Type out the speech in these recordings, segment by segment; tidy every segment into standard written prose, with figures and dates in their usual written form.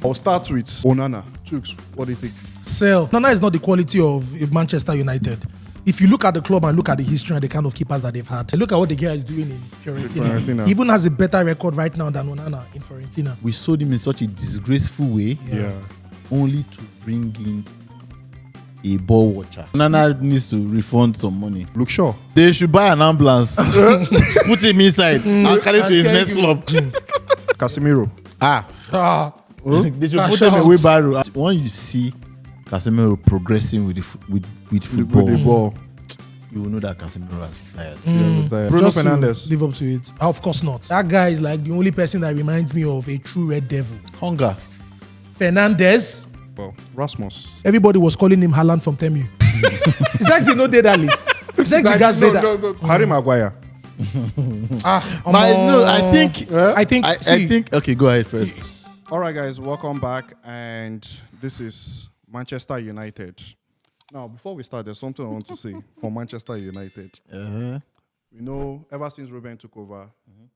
I'll start with Onana. Chooks, what do you think? Sell. Onana is not the quality of Manchester United. If you look at the club and look at the history and the kind of keepers that they've had, look at what the guy is doing in Fiorentina. He even has a better record right now than Onana in Fiorentina. We sold him in such a disgraceful way, Yeah. only to bring in a ball watcher. Onana needs to refund some money. Look sure. They should buy an ambulance, put him inside, and carry to his next club. Casemiro. They should put him in a wheelbarrow. When you see Casemiro progressing with football, With the ball. you will know that Casemiro has retired. Bruno Just to Fernandes. live up to it. Of course not. That guy is like the only person that reminds me of a true red devil. Hunger. Fernandes. Well, Rasmus. Everybody was calling him Haaland from Temu. Zexi no did that list. Zexi guys did that. No. Harry Maguire. I think. Okay, go ahead first. All right, guys, welcome back. And this is Manchester United. Now, before we start, there's something I want to say for Manchester United. We know ever since Ruben took over,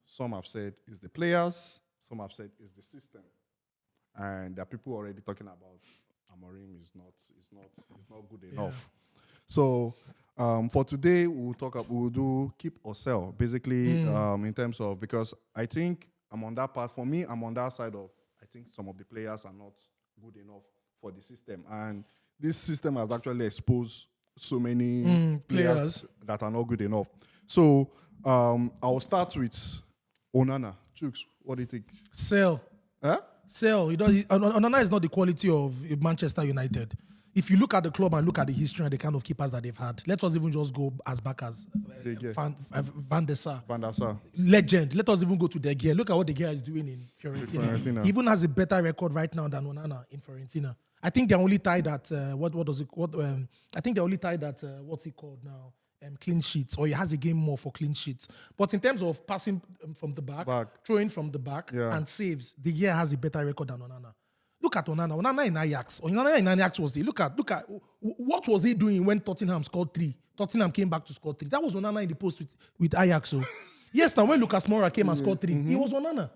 some have said it's the players, some have said it's the system. And there are people already talking about Amorim is not good enough. So for today, we'll do keep or sell, basically, in terms of, because I think I'm on that part. For me, I'm on that side of, I think some of the players are not good enough for the system. And this system has actually exposed so many players that are not good enough. So I'll start with Onana. Chooks, what do you think? Sell. Huh? Sell. Onana is not the quality of Manchester United. If you look at the club and look at the history and the kind of keepers that they've had, let us even just go as back as Van der Sar. Van der Sar. Legend. Let us even go to De Gea. Look at what De Gea is doing in Fiorentina. He even has a better record right now than Onana in Fiorentina. I think they're only tied at I think they're only tied at what's it called now? Clean sheets, or he has a game more for clean sheets. But in terms of passing from the back. Throwing from the back, and saves, De Gea has a better record than Onana. Look at Onana. Onana in Ajax. Onana in Ajax was he? Look at what was he doing when Tottenham scored 3? Tottenham came back to score 3. That was Onana in the post with Ajax. So yes, now when Lucas Moura came and scored 3, he was Onana.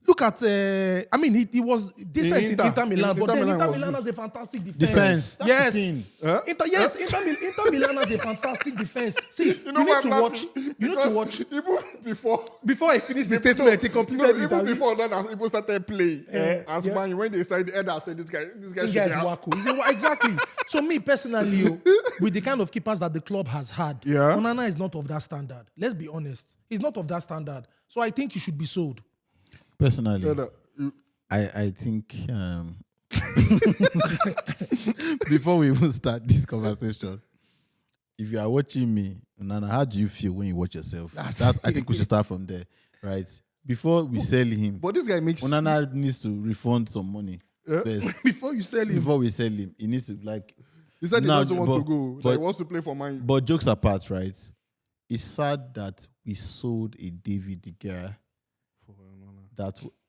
Look at, he was decent in Inter Milan, but then Inter Milan has a fantastic defense. Yes. Inter Milan has a fantastic defense. See, you need to watch. Even before I finish the statement, he completed it. Even before that, as people started playing, as man, when they said the Ed said this guy should be out. Exactly. So me personally, with the kind of keepers that the club has had, Onana is not of that standard. Let's be honest. He's not of that standard. So I think he should be sold. Personally, I think before we even start this conversation, if you are watching me, Nana, how do you feel when you watch yourself? I think we should start from there, right? Before we sell him, but this guy makes Onana needs to refund some money first. Before we sell him, he needs to He said he doesn't want to go. But he wants to play for Man. But jokes apart, right? It's sad that we sold a David De Gea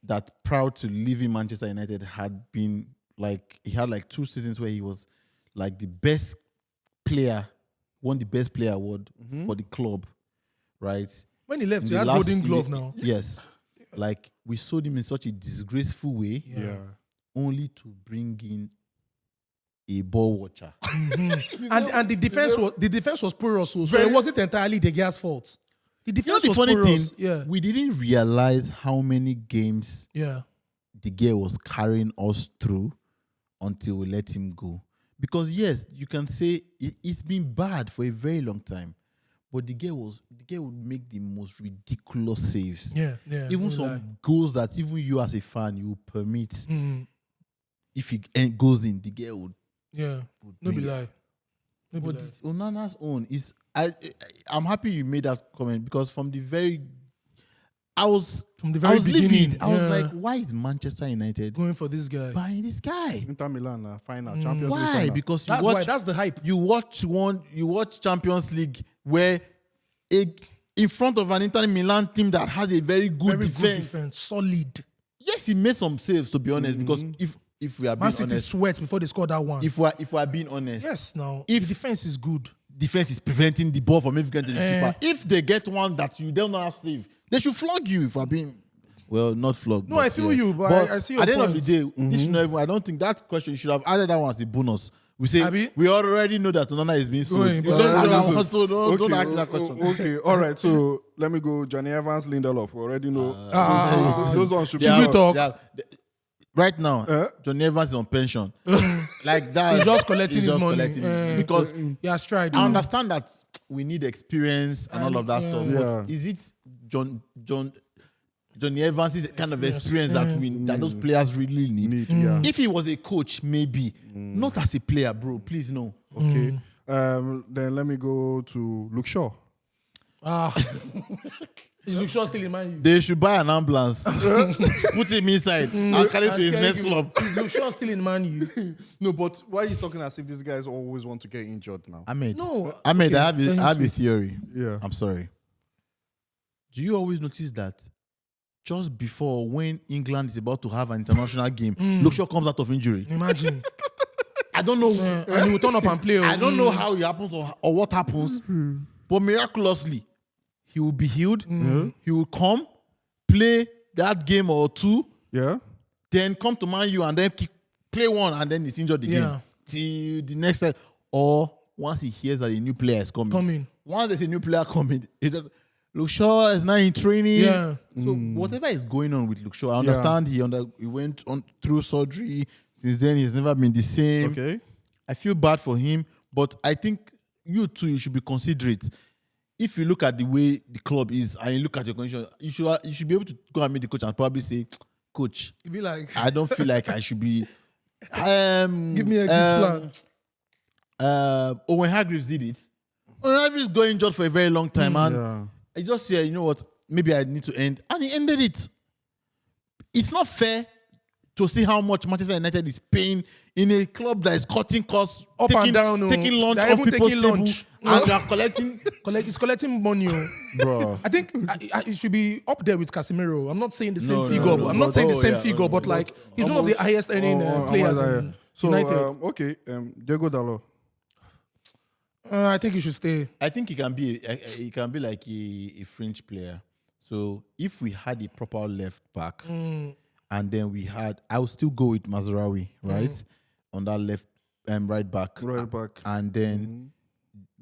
that proud to live in Manchester United had been he had 2 seasons where he was like the best player, won the best player award for the club, right? When he left, he had golden glove now. Yes. We sold him in such a disgraceful way, only to bring in a ball watcher. And the defense was porous, so it wasn't entirely De Gea's fault. The defense the was funny porous. thing, we didn't realize how many games De Gea was carrying us through until we let him go. Because yes, you can say it's been bad for a very long time, but De Gea would make the most ridiculous saves. Even some goals that even you as a fan you would permit. If he goes in, De Gea would. No be lie. But Onana's own is. I'm happy you made that comment because from the very beginning, I was like, why is Manchester United going for this guy? Buying this guy? Inter Milan final, Champions League. Why? Because that's the hype. You watch Champions League where in front of an Inter Milan team that had a very good defense, solid. Yes, he made some saves to be honest. Because if we are being Man City honest, sweat before they scored that one. If we are being honest, yes, now if the defense is good. Defense is preventing the ball from even getting to the keeper. If they get one that you don't know how to save, they should flog you if we're being Well, not flog. No, I feel you, but I see your at the end of point. the day, this should not even, I don't think that question, you should have added that one as a bonus. We say, Abi? we already know that Onana is being sold. Going, You but- don't add that Okay, one, so don't ask that question. Okay, all right. So let me go. Johnny Evans, Lindelof. We already know those ones should be Should we out. talk? Right now, Johnny Evans is on pension. Like that. He's just collecting his money. Collecting because He has tried. I understand that we need experience and all of that stuff. Yeah. But is it Johnny Evans' kind of experience that those players really need? Yeah. If he was a coach, maybe. Not as a player, bro. Please, no. Okay. Then let me go to Luke Shaw. Is Luke Shaw still in Man U? They should buy an ambulance, put him inside, and carry to his next club. Is Luke Shaw still in Man U? No, but why are you talking as if these guys always want to get injured now? Ahmed, No. Ahmed, Okay, I have a theory. Yeah. I'm sorry. Do you always notice that just before when England is about to have an international game, Luke Shaw comes out of injury? Imagine. I don't know. And he will turn up and play. I don't know how it happens or what happens, but miraculously, he will be healed. He will come, play that game or two, Yeah. then come to Man U and then play one and then he's injured again. Yeah. Till the next time. Or once he hears that a new player is coming. Once there's a new player coming, he just Luke Shaw is now in training. Yeah. So whatever is going on with Luke Shaw, I understand he went on through surgery. Since then, he's never been the same. Okay. I feel bad for him, but I think you should be considerate. If you look at the way the club is and you look at your condition, you should be able to go and meet the coach and probably say, Coach, He'd be like, I don't feel like I should be. give me a plan. Owen Hargreaves did it. Owen Hargreaves got injured for a very long time, and Yeah. I just said, you know what? Maybe I need to end, and he ended it. It's not fair to see how much Manchester United is paying in a club that is cutting costs, Up and down, oh. taking lunch They're off even people's taking table, lunch. and they are collecting. He's collecting money. Bro, I think it should be up there with Casemiro. I'm not saying the same No, figure. no, I'm not saying the same yeah, figure, but like he's one of the highest earning players in So United. okay, Diego Dalot. I think he should stay. I think he can be like a fringe player. So if we had a proper left back, and then I would still go with Mazraoui, right, on that right back, and then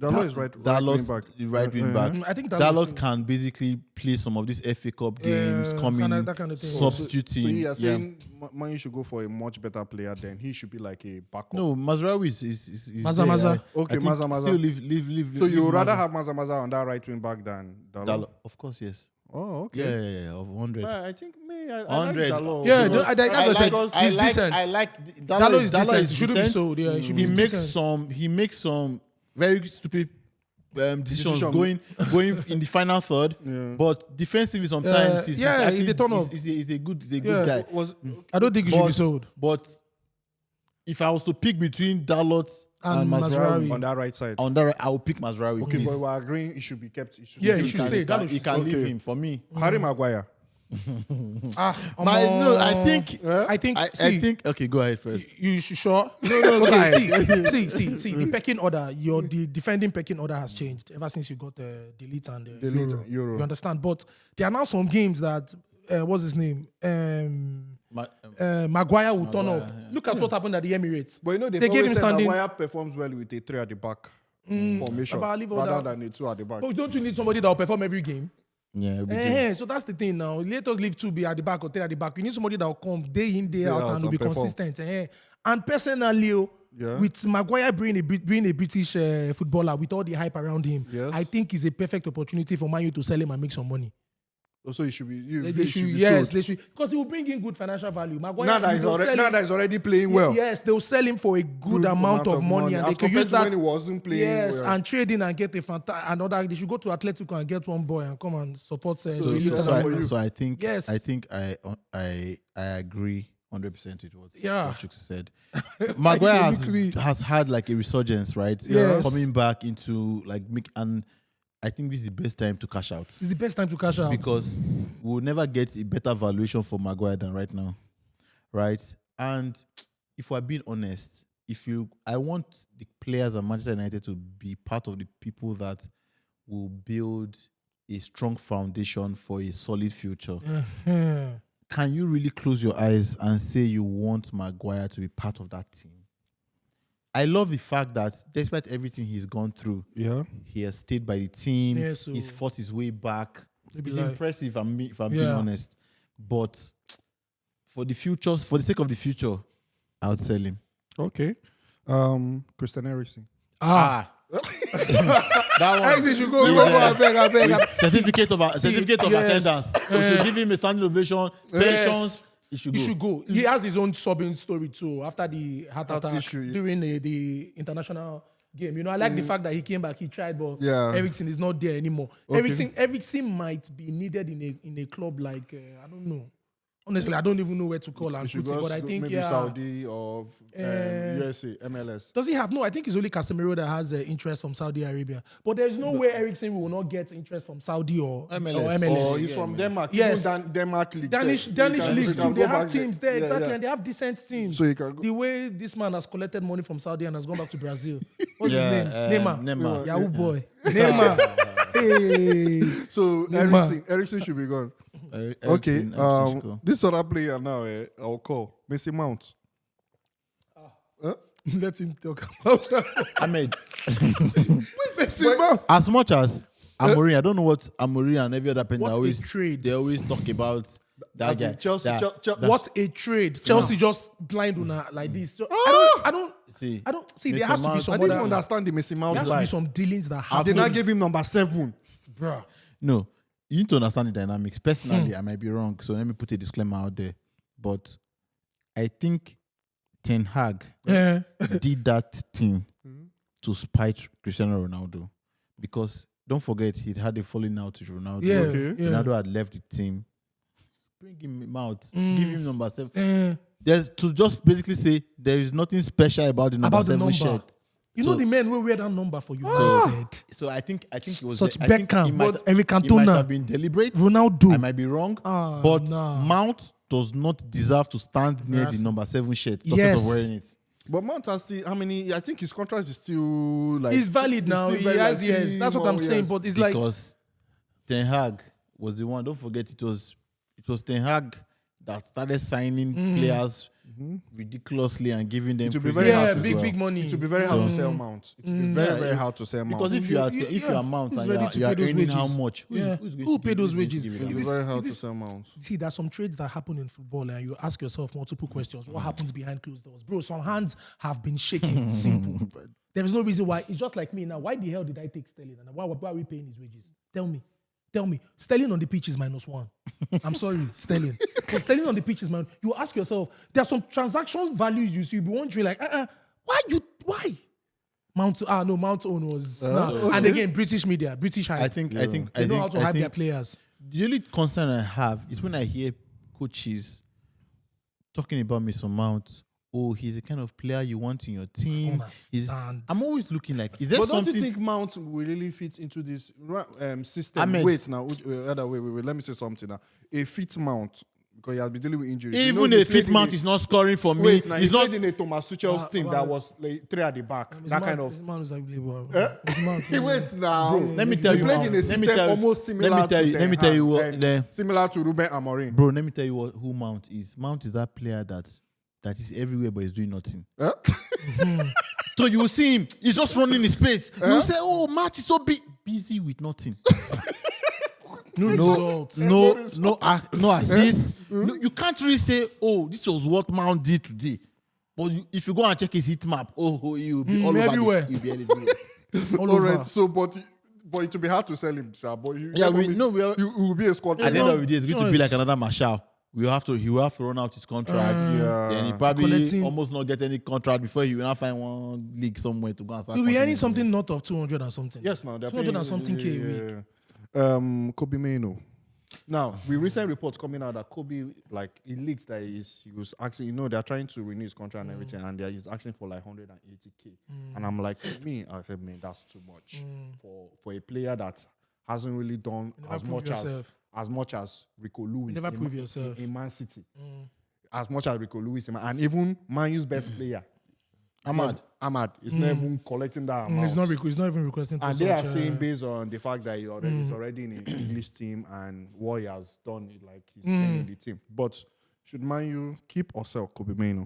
Dalot is right wing back. Right wing back. I think Dalot can basically play some of these FA Cup games, coming, that kind of thing. substituting. So you are saying Man should go for a much better player than he should be like a backup. No, Mazraoui is Maza. there. Okay, I think Maza. Still leave. So you would rather Maza. have Maza on that right wing back than Dalot? Dalot? Of course, yes. Oh, okay. Yeah, of 100. I think I 100. like Dalot. Yeah, because that's what I said. He's decent. I like Dalot is decent. is He shouldn't be decent. sold. Yeah, he should be He makes decent. he makes some very stupid decisions Decision. going in the final third. But defensively sometimes he's he turn up. he's a good Yeah. guy. I don't think he should be sold. But if I was to pick between Dalot and Mazraoui on that right side. I will pick Mazraoui. Okay, please. but we're agreeing he should be kept. He should Yeah, be he should kept. stay. Dalot You should can stay. leave Okay. him for me. Harry Maguire. I think. I I think. Okay, go ahead first. You sure? No. Okay, see. The pecking order, the defending pecking order has changed ever since you got the delete and the Euro. You understand? But there are now some games that what's his name? Maguire will turn up. yeah. Look at what happened at the Emirates. But you know, They they gave him said standing. Maguire performs well with a 3 at the back formation But I leave all rather that. than a 2 at the back. But don't you need somebody that will perform every game? Yeah, it'll be good. So that's the thing now. Let us leave 2 be at the back or 3 at the back. You need somebody that will come day in, day out, and will be perform. consistent. And personally, with Maguire being a British footballer with all the hype around him, Yes. I think it's a perfect opportunity for Man U to sell him and make some money. Also, he should be. They should, yes, they should, because he will bring in good financial value. Maguire, Now that he's already playing well. Yes, they will sell him for a good amount of money, and they As can compared use to when that. he wasn't playing Yes, well. and trade in and get another. They should go to Atletico and get one boy and come and support. So I think Yes. I agree 100% with what Shuk said. I Maguire think has had like a resurgence, right? Yes. Coming back into and I think this is the best time to cash out It's the best time to cash out. because we'll never get a better valuation for Maguire than right now, right? And if we're being honest, I want the players at Manchester United to be part of the people that will build a strong foundation for a solid future. Can you really close your eyes and say you want Maguire to be part of that team? I love the fact that despite everything he's gone through, he has stayed by the team. Yeah, so he's fought his way back. It's like, impressive, if I'm being honest. But for the sake of the future, I would sell him. Okay. Christian Eriksen. That one. Eriksen should go. I beg. Certificate of attendance. We should give him a standing ovation. Patience. He should go. He has his own sobbing story too after the heart attack during the international game. You know, I like the fact that he came back, he tried, but Eriksen is not there anymore. Okay. Eriksen might be needed in a club like I don't know. Honestly, I don't even know where to call and put it, but I think maybe Saudi or USA, MLS. Does he have? No, I think it's only Casemiro that has interest from Saudi Arabia. But there's no way Eriksen will not get interest from Saudi or MLS. Or he's from Denmark. Yes. Even Denmark league. Danish league too. They have teams there, exactly, and they have decent teams. So he can go. The way this man has collected money from Saudi and has gone back to Brazil. What's his name? Neymar. Yahoo boy. Neymar. Hey. So Eriksen should be gone. Okay, this other player now, I'll call Messi Mount. Let him talk about Ahmed. Messi Mount. As much as Amorim, I don't know what Amorim and every other pen trade. They always talk about that guy. Chelsea. What a trade. Chelsea just blind Una like this. So I don't see. There has to be some. I didn't understand the Messi Mount. There has to be some dealings that happen. They not give him number 7, bruh. No. You need to understand the dynamics. Personally, I might be wrong, so let me put a disclaimer out there. But I think Ten Hag did that thing to spite Cristiano Ronaldo. Because don't forget, he'd had a falling out with Ronaldo. Ronaldo had left the team. Bring him out. Give him number 7. There's to just basically say there is nothing special about the number 7 shirt. You know the men will wear that number for you. So I think it was such Beckham, Eric Cantona. It might have been deliberate. Ronaldo. I might be wrong, but Mount does not deserve to stand near the number 7 shirt because of wearing it. But Mount has still how many? I think his contract is still like he's valid now. He has years. That's what I'm saying. But it's because Ten Hag was the one. Don't forget, it was Ten Hag that started signing players ridiculously and giving them big money. It will be very hard to sell Mount. It will be very hard to sell Mount. Because if you are Mount and you are earning how much, who pay those wages? It will be very hard to sell Mount. See, there's some trades that happen in football, and you ask yourself multiple questions. What happens behind closed doors, bro? Some hands have been shaking. Simple. There is no reason why. It's just like me now. Why the hell did I take Sterling? And why are we paying his wages? Tell me. Sterling on the pitch is -1. I'm sorry, Sterling. So Sterling on the pitch is -1. You ask yourself, there are some transaction values you'll be wondering like, why? Mount own was. And again, British media, British hype. I think they know how to hype their players. The only concern I have is when I hear coaches talking about Mason Mount. Oh, he's the kind of player you want in your team. I'm always looking like, is there something? But don't you think Mount will really fit into this system? Wait, let me say something now. A fit Mount, because he has been dealing with injuries. Even a fit Mount is not scoring for me. He's not in a Thomas Tuchel's team that was like 3 at the back. That kind of. Wait now. Bro, let me tell you. He played in a system almost similar to let me tell you what. Similar to Ruben Amorim. Bro, let me tell you who Mount is. Mount is that player that is everywhere but he's doing nothing. So you will see him, he's just running his pace. You will say, oh, Mount is so busy with nothing. No assists. No, you can't really say, oh, this was what Mount did today. But if you go and check his heat map, you'll be all everywhere. You'll be everywhere. All right. So, but it will be hard to sell him, but you will be a squad. At the end of the day, it's going to be like another Marshall. He will have to run out his contract. Then he probably almost not get any contract before he will not find one league somewhere to go and start. He'll be earning something north of 200 and something. Yes, now 200 and something K a week. Kobe Mainoo. Now, with recent reports coming out that Kobe, like, it leaked that he was asking, they're trying to renew his contract and everything, and he's asking for like 180K. And I'm like, I said, man, that's too much for a player that hasn't really done as much as Rico Lewis in Man City. As much as Rico Lewis and even Man U's best player. Ahmad is not even collecting that amount. He's not even requesting. And they are saying based on the fact that he's already in an English team and what he has done, like he's playing in the team. But should Man U keep or sell Kobe Mainoo?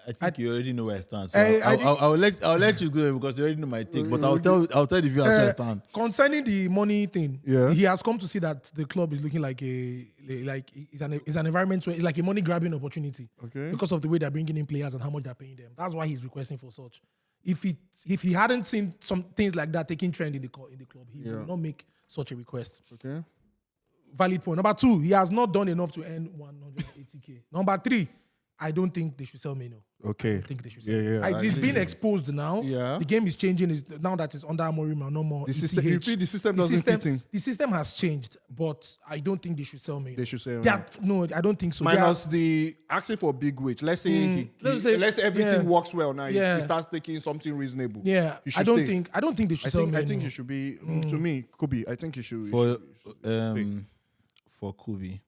I think you already know where I stand. So I'll let you go because you already know my take. But I'll tell the viewers where I stand. Concerning the money thing, he has come to see that the club is looking like it's an environment where it's like a money grabbing opportunity. Okay. Because of the way they're bringing in players and how much they're paying them. That's why he's requesting for such. If he hadn't seen some things like that taking trend in the club, he would not make such a request. Okay. Valid point. Number 2, he has not done enough to earn 180k. Number 3, I don't think they should sell Mainoo. Okay. I think they should sell. It's been exposed now. Yeah. The game is changing. Now that it's under Amorim and no more. The system. You feel the system doesn't fit in. The system has changed, but I don't think they should sell Mainoo. They should sell. No, I don't think so. Minus the asking for a big wage. Let's say let's say everything works well now. He starts taking something reasonable. Yeah. I don't think they should sell Mainoo. I think he should be. To me, Kobe. I think he should. For Kobe,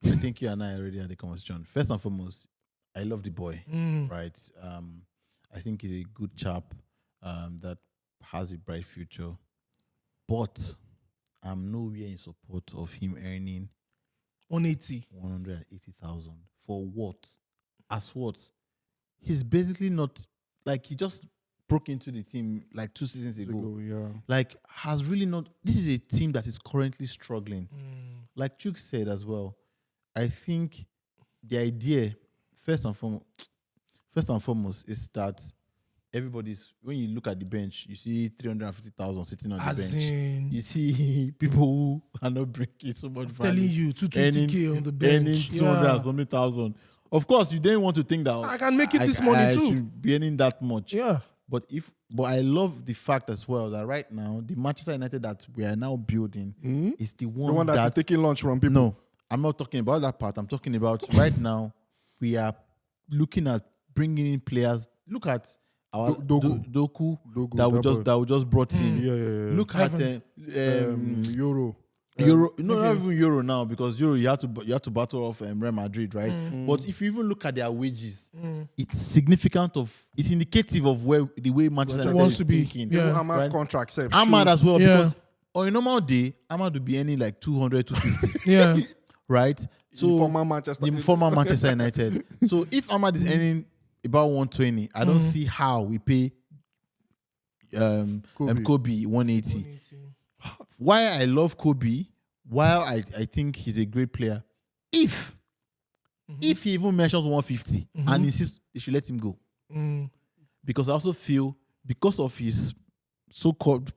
I think you and I already had a conversation. First and foremost, I love the boy, right? I think he's a good chap that has a bright future. But I'm nowhere in support of him earning 180,000 for what? As what? He's basically not like he just broke into the team like 2 seasons ago. Like has really not. This is a team that is currently struggling. Like Chuk said as well. I think the idea, first and foremost, is that everybody's, when you look at the bench, you see 350,000 sitting on the bench. You see people who are not breaking so much value. Telling you 220k on the bench. Earning 200,000. Of course, you didn't want to think that I can make it this money too. I should be earning that much. Yeah. But I love the fact as well that right now the Manchester United that we are now building is the one that is taking lunch from people. No, I'm not talking about that part. I'm talking about right now we are looking at bringing in players. Look at our Doku that we just brought in. Look at Euro. Not even Euro now, because Euro you have to battle off Real Madrid, right? But if you even look at their wages, it's significant it's indicative of the way Manchester United wants to be thinking. Ahmad's contract safe. Ahmad as well, because on a normal day, Ahmad would be earning like 200, 250. Yeah. Right? So the former Manchester United. So if Ahmad is earning about 120, I don't see how we pay Kobe 180. Why I love Kobe, while I think he's a great player, if he even mentions 150 and insists they should let him go. Because I also feel because of his so-called,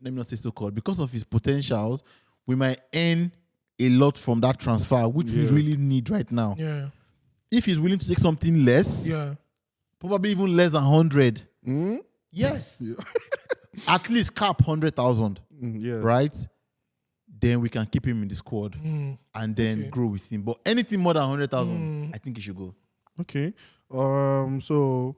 let me not say so-called, because of his potentials, we might earn a lot from that transfer, which we really need right now. Yeah. If he's willing to take something less, probably even less than 100. Yes. At least cap 100,000. Right? Then we can keep him in the squad and then grow with him. But anything more than 100,000, I think he should go. Okay. So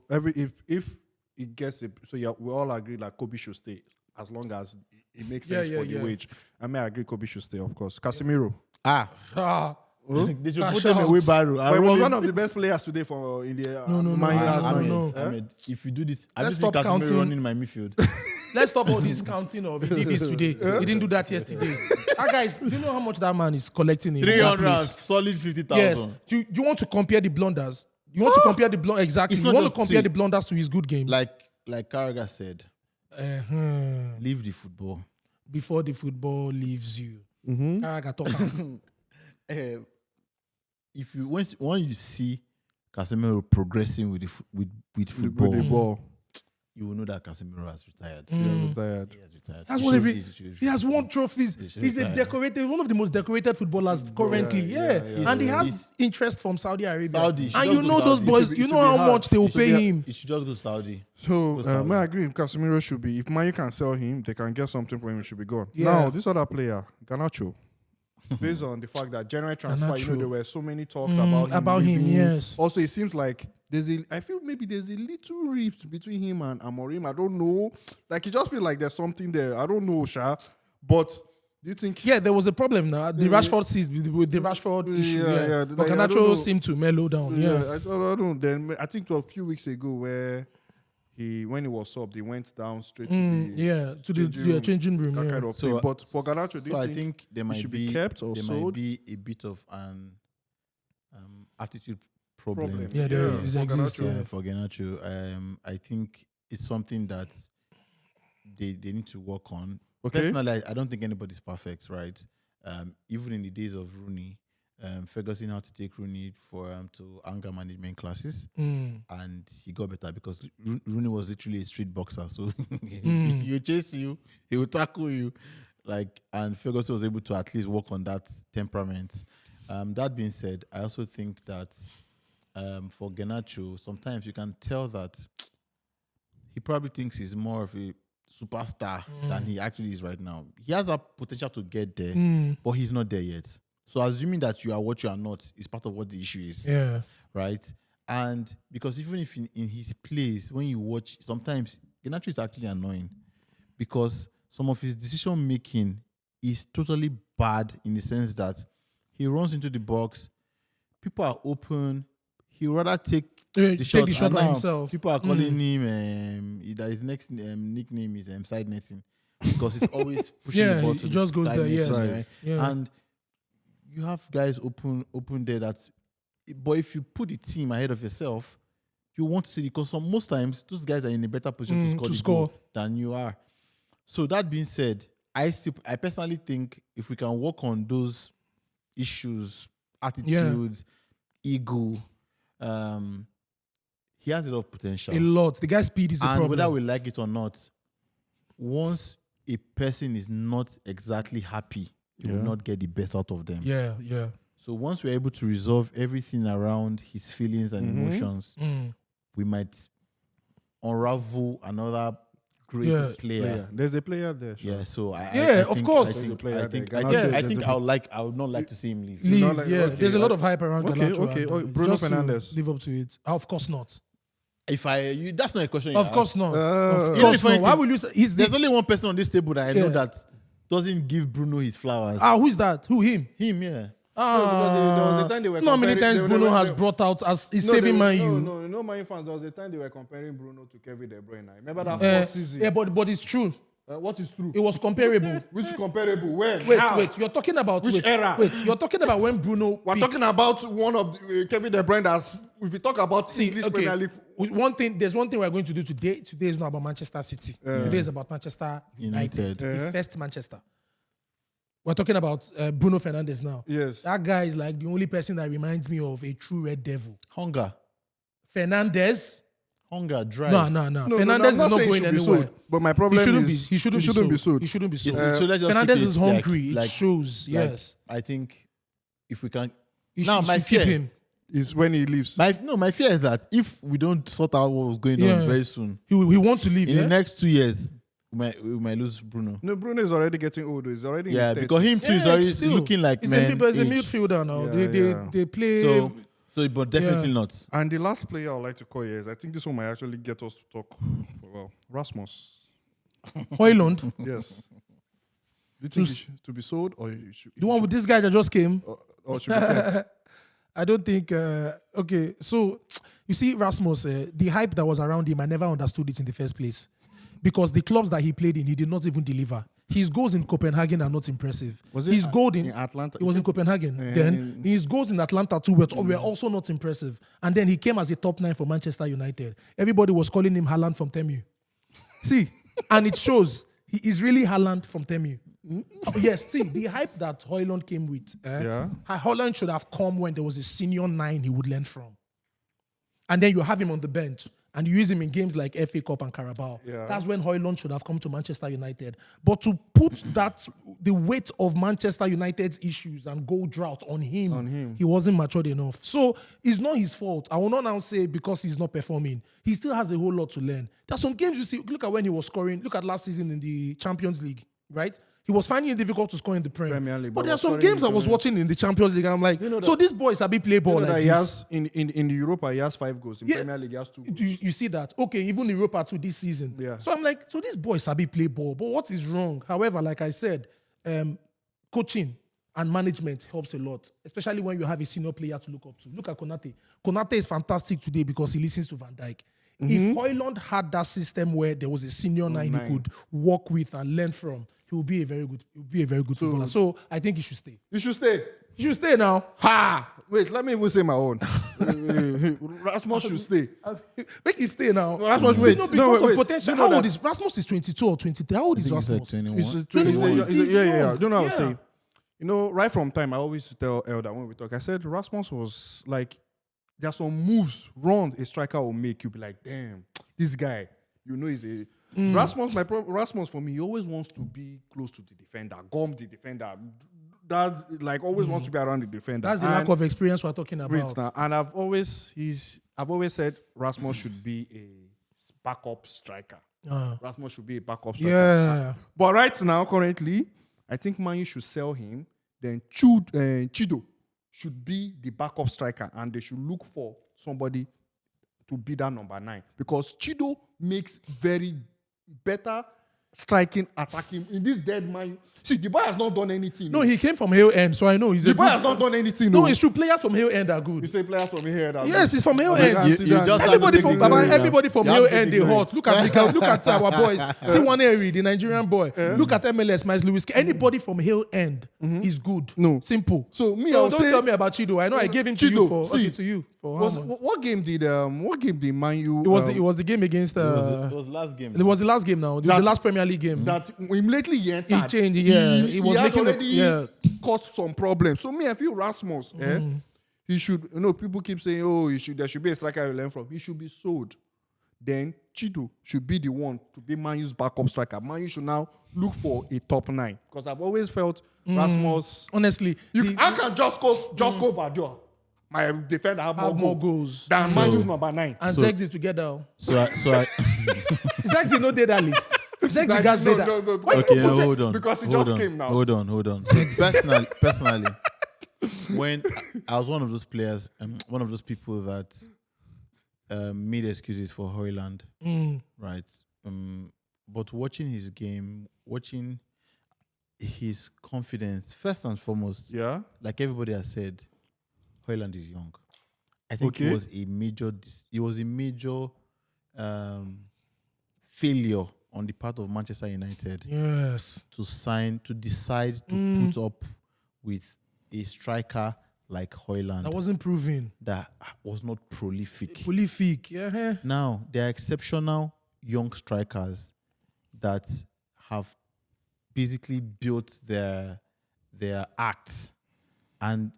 if it gets it, so we all agree like Kobe should stay as long as it makes sense for the wage. I may agree Kobe should stay, of course. Casemiro. They should put him in a wheelbarrow. But he was one of the best players today for India. No. If you do this, I just think Casemiro running in my midfield. Let's stop all this counting of he did this today. He didn't do that yesterday. Guys, do you know how much that man is collecting in 300, solid 50,000. Yes. Do you want to compare the blunders? You want to compare the blunders? Exactly. You want to compare the blunders to his good games? Like Carragher said, leave the football before the football leaves you. Carragher talk. If you when you see Casemiro progressing with football, with the ball, you will know that Casemiro has retired. He has retired. That's what he has won trophies. He's one of the most decorated footballers currently. And he has interest from Saudi Arabia. And you know those boys, you know how much they will pay him. He should just go Saudi. So I agree. If Casemiro should be, if Man U can sell him, they can get something for him. He should be gone. Now this other player, Garnacho. Based on the fact that general transfer, there were so many talks about him. Yes. Also, it seems like I feel maybe there's a little rift between him and Amorim. I don't know. Like, you just feel like there's something there. I don't know, Sha. But do you think? Yeah, there was a problem now. The Rashford with the Rashford issue. But Garnacho seemed to mellow down. I don't know. Then I think it was a few weeks ago where when he was subbed, he went down straight to the changing room. Kind of thing. But for Garnacho, so I think there might be kept or might be a bit of an attitude problem. Yeah, there exists. For Garnacho, I think it's something that they need to work on. Okay. Personally, I don't think anybody's perfect, right? Even in the days of Rooney, Ferguson had to take Rooney to anger management classes, and he got better because Rooney was literally a street boxer. So he chase you, he will tackle you, and Ferguson was able to at least work on that temperament. That being said, I also think that for Garnacho, sometimes you can tell that he probably thinks he's more of a superstar than he actually is right now. He has a potential to get there, but he's not there yet. So assuming that you are what you are not is part of what the issue is. Yeah. Right? And because even if in his plays, when you watch, sometimes Garnacho is actually annoying because some of his decision making is totally bad in the sense that he runs into the box, people are open, he would rather take the shot by himself. People are calling him his next nickname is side netting because it's always pushing the ball to he just goes there. Yes, right? And you have guys open there. But if you put the team ahead of yourself, you want to see because most times those guys are in a better position to score goal than you are. So that being said, I personally think if we can work on those issues, attitudes, ego. He has a lot of potential. A lot. The guy's speed is a problem. And whether we like it or not, once a person is not exactly happy, you will not get the best out of them. Yeah. So once we're able to resolve everything around his feelings and emotions, we might unravel another great player. There's a player there. Sure. Yeah, so of course. I think I would not like to see him leave. There's a lot of hype around Garnacho. Okay. Bruno Fernandes. Live up to it. Of course not. That's not a question. Of course not. Of course not. Why will you say there's only one person on this table that I know that doesn't give Bruno his flowers. Who's that? Who? Him? Him, yeah. There was a time they were not many times Bruno has brought out as he's saving Man U. No, Man U fans. There was a time they were comparing Bruno to Kevin De Bruyne. Remember that first season? Yeah, but it's true. What is true? It was comparable. Which comparable? When? Wait. You're talking about which era? Wait, you're talking about when Bruno. We're talking about one of Kevin De Bruyne. If we talk about English Premier League, there's one thing we're going to do today. Today is not about Manchester City. Today is about Manchester United. The first Manchester. We're talking about Bruno Fernandes now. Yes. That guy is like the only person that reminds me of a true red devil. Hunger. Fernandes. Hunger, drive. No. Fernandes is not going anywhere. But my problem is he shouldn't be sold. He shouldn't be sold. Fernandes is hungry. It shows. Yes. I think if we can. My fear keep him. Is when he leaves. My fear is that if we don't sort out what was going on very soon, he wants to leave. In the next 2 years. We might lose Bruno. No, Bruno is already getting old. He's already in his because him too is already looking like he's a midfielder now. They play. So, but definitely not. And the last player I'd like to call here is I think this one might actually get us to talk for Rasmus. Højlund. Yes. Do you think he should to be sold or you should? The one with this guy that just came. Or should be kept? I don't think. Okay, so you see, Rasmus, the hype that was around him, I never understood it in the first place. Because the clubs that he played in, he did not even deliver. His goals in Copenhagen are not impressive. Was it his goal in Atlanta? It was in Copenhagen. Then his goals in Atlanta too were also not impressive. And then he came as a top 9 for Manchester United. Everybody was calling him Haaland from Temu. See, and it shows he is really Haaland from Temu. Yes, see, the hype that Højlund came with. Højlund should have come when there was a senior 9 he would learn from. And then you have him on the bench. And you use him in games like FA Cup and Carabao. Yeah. That's when Højlund should have come to Manchester United. But to put the weight of Manchester United's issues and goal drought on him, he wasn't matured enough. So it's not his fault. I will not now say because he's not performing. He still has a whole lot to learn. There's some games you see, look at when he was scoring. Look at last season in the Champions League, right? He was finding it difficult to score in the Premier League. But there are some games I was watching in the Champions League and I'm like, so this boy is a big play ball like this. In Europa, he has 5 goals. In Premier League, he has 2 goals. You see that? Okay, even in Europa too this season. Yeah. So I'm like, so this boy is a big play ball. But what is wrong? However, like I said, coaching and management helps a lot, especially when you have a senior player to look up to. Look at Konate. Konate is fantastic today because he listens to Van Dijk. If Højlund had that system where there was a senior nine he could work with and learn from, he would be a very good footballer. So I think he should stay. You should stay. He should stay now. Ha! Wait, let me even say my own. Rasmus should stay. Make him stay now. Rasmus, wait. Because of potential. How old is Rasmus? Is 22 or 23? How old is Rasmus? Like 21. Yeah. You know what I was Yeah. saying? You know, right from time, I always used to tell Elder when we talk, I said Rasmus was like, there are some moves, run a striker will make you be like, damn, this guy, you know, he's a... Rasmus, for me, he always wants to be close to the defender, gum the defender. That, like, always wants to be around the defender. That's the lack of experience we're talking about. Great now. And I've always said Rasmus should be a backup striker. Rasmus should be a backup striker. Yeah. But right now, currently, I think Man U should sell him. Then Chido should be the backup striker, and they should look for somebody to be that number 9, because Chido makes very better striking, attacking in this dead Man U. See, the boy has not done anything. No, he came from Hale End, so I know he's the a boy good... has not done anything. No, it's true. Players from Hale End are good. You say players from here. Yes, it's from Hale End. Everybody Everybody from Hale End, they hot. Look at our boys. See Waneri, the Nigerian boy. Look at MLS, Miles Lewis. Anybody from Hale End is good. No. Simple. So me, don't tell me about Chido. I know I gave him to you for... See, to you. For what game did Man U... It was the game against... it was last game. It was the last game now. It was the last Premier League game. That immediately he entered. He changed, yeah. He was making caused some problems. So me, I feel Rasmus, he should, people keep saying, there should be a striker you learn from. He should be sold. Then Chido should be the one to be Man U's backup striker. Man U should now look for a top 9. Because I've always felt Rasmus... Honestly. I can just go Vardio. My defender have more goals than Man U's number 9. And Zegzi together. So I Zegzi no data list. Zegzi gas data. No. Okay, hold on. Because he just came now. Hold on. Personally, when I was one of those players, one of those people that made excuses for Højlund, right? But watching his game, watching his confidence, first and foremost, like everybody has said, Højlund is young. I think it was a major failure on the part of Manchester United. Yes. To decide to put up with a striker like Højlund. That wasn't proven. That was not prolific. Yeah. Now, there are exceptional young strikers that have basically built their act. And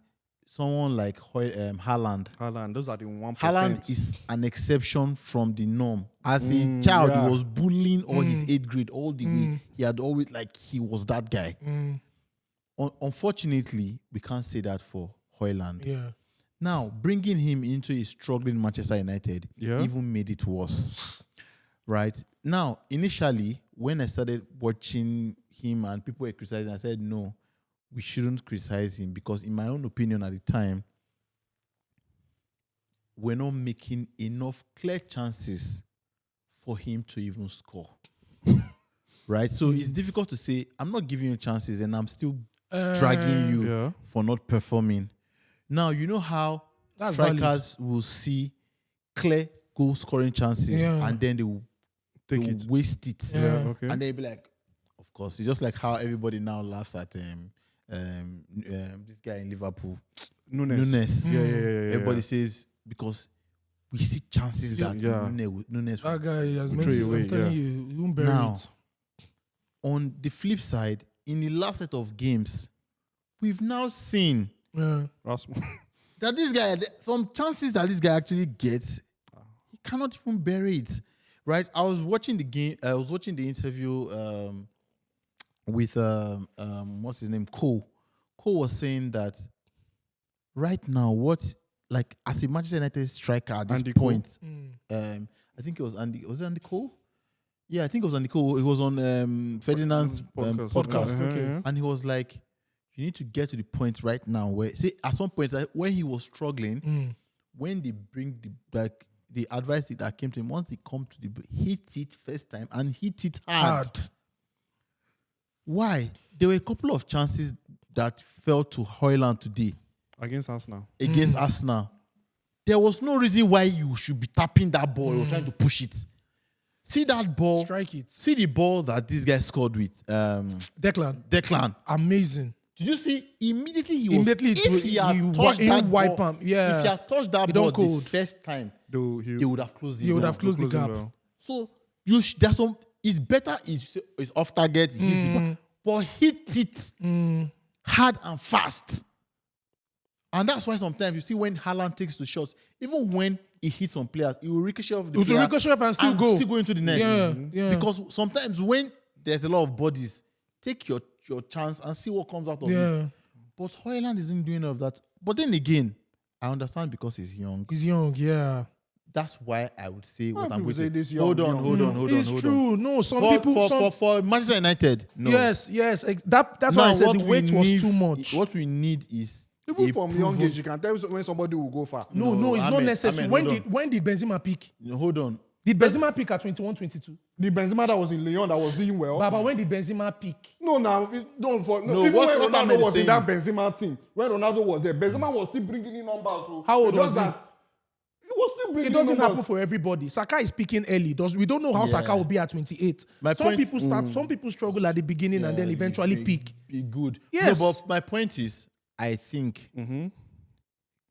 someone like Haaland, those are the 1%. Haaland is an exception from the norm. As a child, he was bullying all his 8th grade all the way. He had always, he was that guy. Unfortunately, we can't say that for Højlund. Yeah. Now, bringing him into a struggling Manchester United even made it worse. Right? Now, initially, when I started watching him and people were criticizing, I said, no, we shouldn't criticize him, because in my own opinion at the time, we're not making enough clear chances for him to even score. Right? So it's difficult to say, I'm not giving you chances and I'm still dragging you for not performing. Now, you know how strikers will see clear goal scoring chances and then they will waste it. And they'll be like, of course, it's just like how everybody now laughs at this guy in Liverpool, Nunes. Yeah. Everybody says, because we see chances that Nunes that guy has mentioned. I'm telling you won't bury it. On the flip side, in the last set of games, we've now seen that this guy, some chances that this guy actually gets, he cannot even bury it. Right? I was watching the game. I was watching the interview with what's his name, Cole. Cole was saying that right now, as a Manchester United striker at this Andy point, I think it was Andy. Was it Andy Cole? Yeah, I think it was Andy Cole. It was on Ferdinand's podcast. And he was like, you need to get to the point right now where, say, at some point, when he was struggling, when they bring the advice that came to him, once they come to hit it first time and hit it hard. Why? There were a couple of chances that fell to Højlund today. Against Arsenal. Against Arsenal. there was no reason why you should be tapping that ball or trying to push it. See that ball. Strike it. See the ball that this guy scored with. Declan. Amazing. Did you see? Immediately If he had touched that ball, if he had touched that ball the first time, he would have closed the He would have closed the gap. So there's some. It's better. It's off target. But hit it hard and fast. And that's why sometimes you see when Haaland takes the shots, even when he hits on players, he will ricochet off the player. Ricochet off and still go. Still go into the net. Yeah. Because sometimes when there's a lot of bodies, take your chance and see what comes out of it. But Højlund isn't doing all of that. But then again, I understand because he's young. He's young, yeah. That's why I would say what I'm going say to this say. young, Hold on. It's true. No, some people... For Manchester United, no. Yes. That's why I said the weight was too much. What we need is... Even from young age, you can tell when somebody will go far. No, it's not necessary. When did Benzema peak? Hold on. Did Benzema peak at 21, 22? The Benzema that was in Lyon that was doing well. But when did Benzema peak? Even when Ronaldo was in that Benzema team, when Ronaldo was there, Benzema was still bringing in numbers. So how old was he? He was still bringing in numbers. It doesn't happen for everybody. Saka is peaking early. We don't know how Saka will be at 28. Some people struggle at the beginning and then eventually peak. Be good. Yes. No, but my point is, I think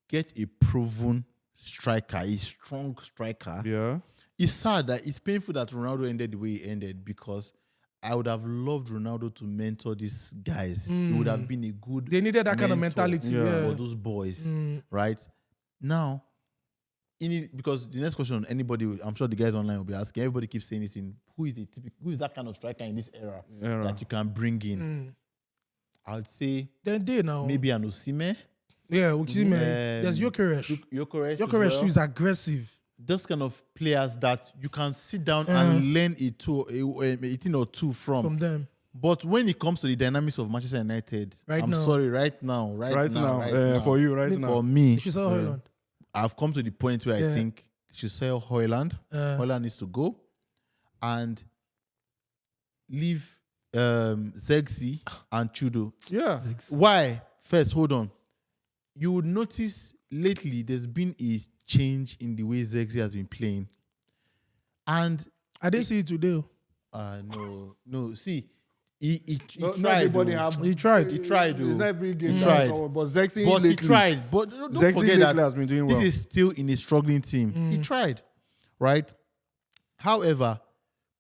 get a proven striker, a strong striker. Yeah. It's sad that it's painful that Ronaldo ended the way he ended because I would have loved Ronaldo to mentor these guys. He would have been a good. They needed that kind of mentality for those boys, right? Now, because the next question, I'm sure the guys online will be asking. Everybody keeps saying this: who is that kind of striker in this era that you can bring in? I'd say maybe an Osimhen. Yeah, Osimhen. There's Gyökeres. Gyökeres is aggressive. Those kind of players that you can sit down and learn a thing or two from them. But when it comes to the dynamics of Manchester United, right now, for me, I've come to the point where I think you should sell Højlund. Højlund needs to go and leave Zexi and Chudo. Yeah. Why? First, hold on. You would notice lately there's been a change in the way Zexi has been playing. And I didn't see it today. No. See, he tried. He tried. It's not every game. He tried. But Zexi But lately, he tried. But don't Zexi forget lately that has been doing well. this is still in a struggling team. He tried, right? However,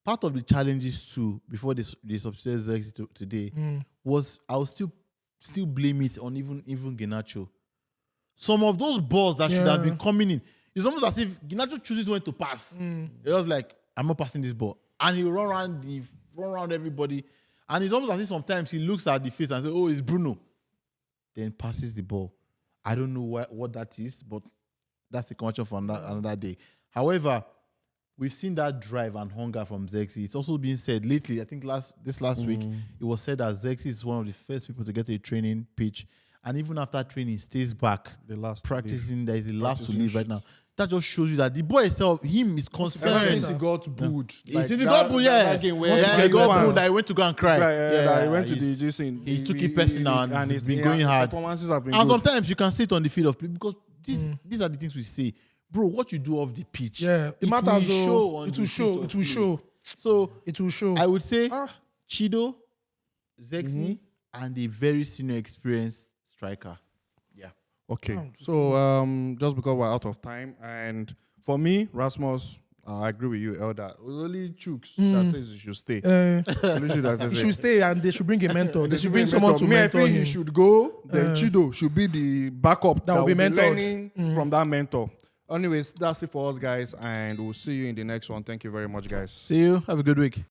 part of the challenges too, before they substituted Zexi today, was I will still blame it on even Garnacho. Some of those balls that should have been coming in, it's almost as if Garnacho chooses when to pass. It was like, I'm not passing this ball. And he run around everybody. And it's almost as if sometimes he looks at the face and says, oh, it's Bruno. Then passes the ball. I don't know what that is, but that's a conversation for another day. However, we've seen that drive and hunger from Zexi. It's also been said lately, I think this last week, it was said that Zexi is one of the first people to get to a training pitch. And even after training, stays back, practicing. That is the last to leave right now. That just shows you that the boy itself, him is concerned. Ever since he got booed. Since he got booed, he got booed. I went to go and cry. He went to the Jason. He took it personal and he's been going hard. Performances have been and good. sometimes you can sit on the field of play because these are the things we say. Bro, what you do off the pitch. Yeah, it matters. It will show. So it will show. I would say Chido, Zexi, and a very senior experienced striker. Yeah. Okay. So just because we're out of time, and for me, Rasmus, I agree with you, Elder. Only Chooks that says he should stay. He should stay, and they should bring a mentor. They should bring someone to mentor him. I think he should go. Then Chido should be the backup that will be learning from that mentor. Anyways, that's it for us, guys, and we'll see you in the next one. Thank you very much, guys. See you. Have a good week.